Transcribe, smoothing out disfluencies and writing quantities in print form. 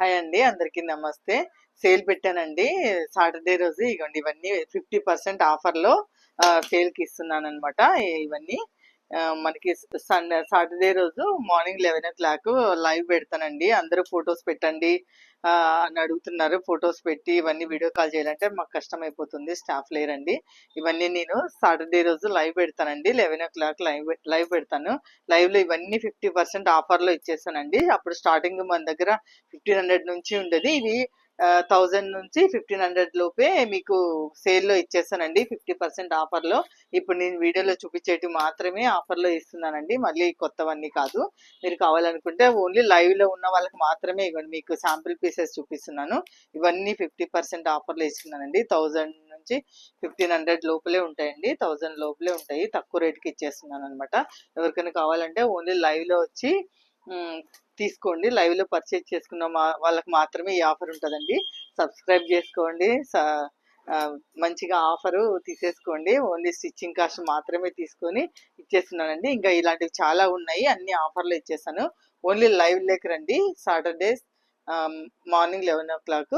Hi అండి, అందరికీ నమస్తే. సేల్ పెట్టానండి సాటర్డే రోజు. ఇగోండి ఇవన్నీ 50% ఆఫర్లో సేల్కి ఇస్తున్నాను అనమాట. ఇవన్నీ మనకి సాటర్డే రోజు మార్నింగ్ 11 o'clock లైవ్ పెడతానండి. అందరూ ఫొటోస్ పెట్టండి అని అడుగుతున్నారు. ఫొటోస్ పెట్టి ఇవన్నీ వీడియో కాల్ చేయాలంటే మాకు కష్టం అయిపోతుంది, స్టాఫ్ లేరండి. ఇవన్నీ నేను సాటర్డే రోజు లైవ్ పెడతానండి. 11 o'clock లైవ్ పెడతాను. లైవ్ లో ఇవన్నీ 50% ఆఫర్లో ఇచ్చేస్తానండి. అప్పుడు స్టార్టింగ్ మన దగ్గర 1500 నుంచి ఉండేది. ఇది 1000 నుంచి 1500 లోపే మీకు సేల్లో ఇచ్చేస్తానండి, 50% ఆఫర్లో. ఇప్పుడు నేను వీడియోలో చూపించేటివి మాత్రమే ఆఫర్లో ఇస్తున్నానండి, మళ్ళీ కొత్తవన్నీ కాదు. మీరు కావాలనుకుంటే ఓన్లీ లైవ్లో ఉన్న వాళ్ళకి మాత్రమే ఇవ్వండి, మీకు శాంపిల్ పీసెస్ చూపిస్తున్నాను. ఇవన్నీ 50% ఆఫర్లో ఇస్తున్నానండి. 1000 నుంచి 1500 లోపలే ఉంటాయండి, 1000 లోపలే ఉంటాయి. తక్కువ రేట్కి ఇచ్చేస్తున్నాను అనమాట. ఎవరికైనా కావాలంటే ఓన్లీ లైవ్లో వచ్చి తీసుకోండి. లైవ్లో పర్చేజ్ చేసుకున్న వాళ్ళకి మాత్రమే ఈ ఆఫర్ ఉంటుందండి. సబ్స్క్రైబ్ చేసుకోండి. మంచిగా ఆఫరు తీసేసుకోండి. ఓన్లీ స్టిచ్చింగ్ కాస్ట్ మాత్రమే తీసుకొని ఇచ్చేస్తున్నానండి. ఇంకా ఇలాంటివి చాలా ఉన్నాయి, అన్ని ఆఫర్లో ఇచ్చేస్తాను. ఓన్లీ లైవ్ లేక రండి. Saturday morning 11 o'clock